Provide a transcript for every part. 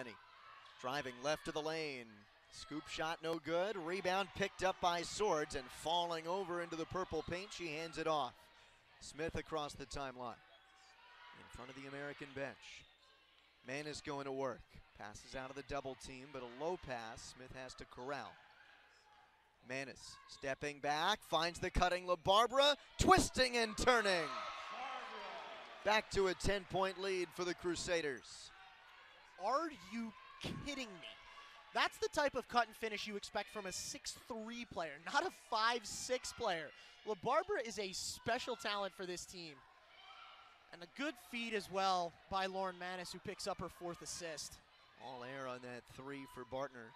Moreni. Driving left to the lane. Scoop shot no good. Rebound picked up by Swords and falling over into the purple paint. She hands it off. Smith across the timeline. In front of the American bench. Manis going to work. Passes out of the double team, but a low pass. Smith has to corral. Manis stepping back, finds the cutting LaBarbera, twisting and turning. Back to a 10-point lead for the Crusaders. Are you kidding me? That's the type of cut and finish you expect from a 6'3" player, not a 5'6" player. LaBarbera is a special talent for this team. And a good feed as well by Lauren Manis, who picks up her 4th assist. All air on that 3 for Bartner.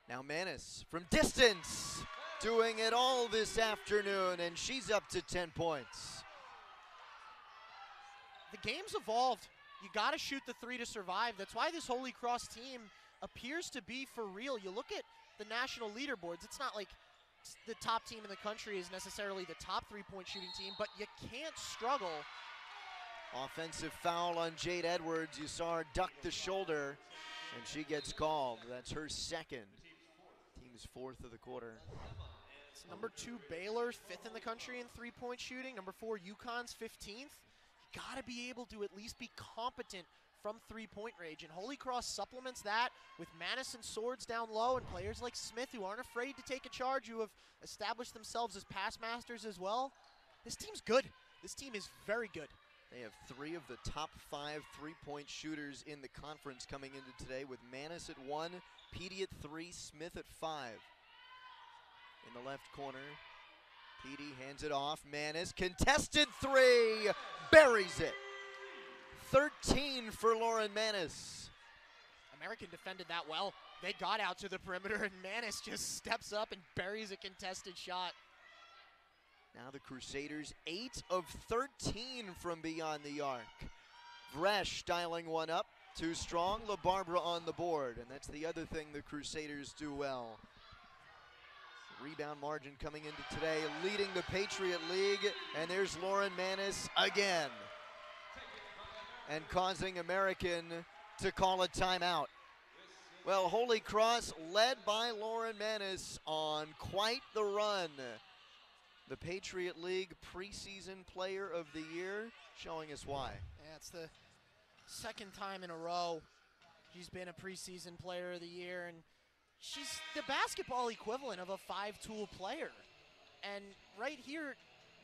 Now Manis from distance, doing it all this afternoon, and she's up to 10 points. The game's evolved. You gotta shoot the 3 to survive. That's why this Holy Cross team appears to be for real. You look at the national leaderboards, it's not like the top team in the country is necessarily the top 3-point shooting team, but you can't struggle. Offensive foul on Jade Edwards. You saw her duck the shoulder, and she gets called. That's her 2nd. Team's 4th of the quarter. It's number 2 Baylor, 5th in the country in 3-point shooting. Number 4 UConn's 15th. You gotta be able to at least be competent from 3-point range, and Holy Cross supplements that with Manis and Swords down low, and players like Smith who aren't afraid to take a charge, who have established themselves as pass masters as well. This team's good. This team is very good. They have 3 of the top 5 3-point shooters in the conference coming into today, with Manis at 1, Petey at 3, Smith at 5. In the left corner, Petey hands it off. Manis, contested 3, buries it. 13 for Lauren Manis. American defended that well. They got out to the perimeter, and Manis just steps up and buries a contested shot. Now the Crusaders 8 of 13 from beyond the arc. Vresh dialing one up, too strong. LaBarbera on the board, and that's the other thing the Crusaders do well. Rebound margin coming into today, leading the Patriot League, and there's Lauren Manis again, and causing American to call a timeout. Well, Holy Cross led by Lauren Manis on quite the run. The Patriot League preseason player of the year, showing us why. Yeah, it's the 2nd time in a row she's been a preseason player of the year, and she's the basketball equivalent of a 5-tool player. And right here,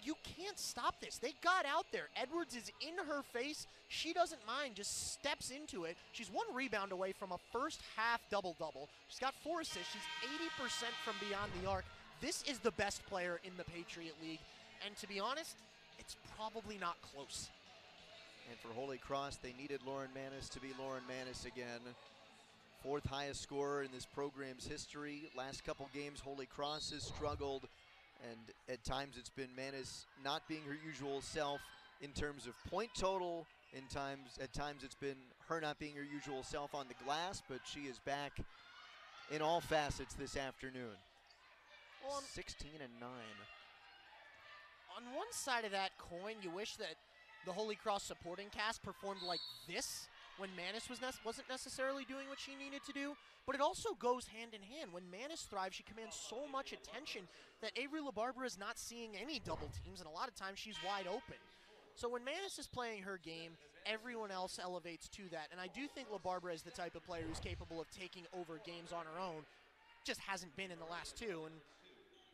you can't stop this. They got out there. Edwards is in her face. She doesn't mind, just steps into it. She's 1 rebound away from a first-half double-double. She's got 4 assists. She's 80% from beyond the arc. This is the best player in the Patriot League, and to be honest, it's probably not close. And for Holy Cross, they needed Lauren Manis to be Lauren Manis again. 4th highest scorer in this program's history. Last couple games, Holy Cross has struggled, and at times it's been Manis not being her usual self in terms of point total. At times it's been her not being her usual self on the glass, but she is back in all facets this afternoon. 16 and 9. On one side of that coin, you wish that the Holy Cross supporting cast performed like this when Manis wasn't necessarily doing what she needed to do, but it also goes hand in hand. When Manis thrives, she commands so much attention that Avery LaBarbera is not seeing any double teams, and a lot of times she's wide open. So when Manis is playing her game, everyone else elevates to that, and I do think LaBarbera is the type of player who's capable of taking over games on her own. Just hasn't been in the last 2, and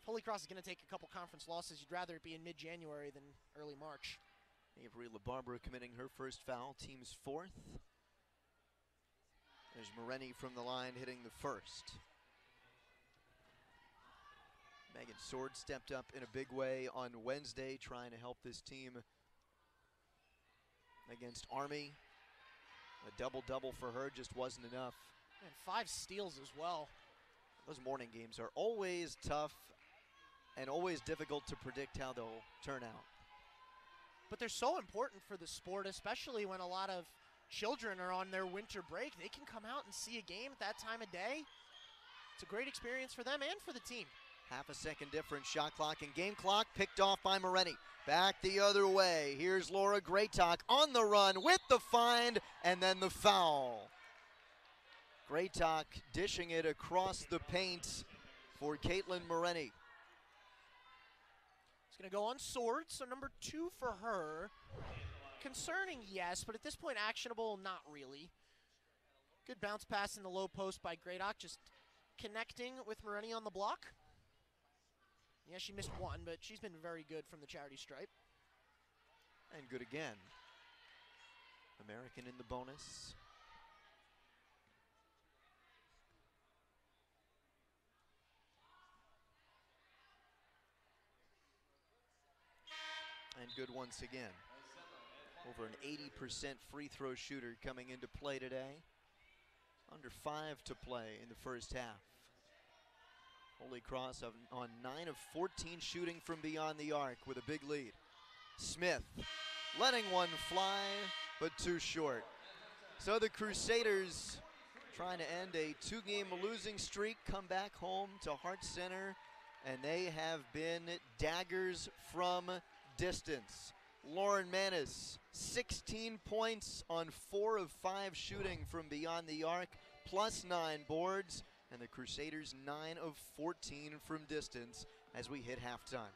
Holy Cross is going to take a couple conference losses. You'd rather it be in mid-January than early March. Avery LaBarbera committing her first foul, team's 4th. There's Moreni from the line hitting the 1st. Megan Sword stepped up in a big way on Wednesday, trying to help this team against Army. A double-double for her just wasn't enough. And 5 steals as well. Those morning games are always tough and always difficult to predict how they'll turn out. But they're so important for the sport, especially when a lot of children are on their winter break. They can come out and see a game at that time of day. It's a great experience for them and for the team. Half a second difference, shot clock and game clock, picked off by Moreni. Back the other way, here's Laura Graytalk on the run with the find and then the foul. Graytock dishing it across the paint for Caitlin Moreni. It's going to go on Sword, so number 2 for her. Concerning, yes, but at this point actionable, not really. Good bounce pass in the low post by Graytock, just connecting with Moreni on the block. Yeah, she missed one, but she's been very good from the charity stripe. And good again. American in the bonus. And good once again. Over an 80% free throw shooter coming into play today. Under 5 to play in the first half. Holy Cross on 9 of 14 shooting from beyond the arc with a big lead. Smith letting one fly, but too short. So the Crusaders trying to end a 2-game losing streak, come back home to Hart Center, and they have been daggers from distance. Lauren Manis, 16 points on 4 of 5 shooting from beyond the arc, plus 9 boards, and the Crusaders 9 of 14 from distance as we hit halftime.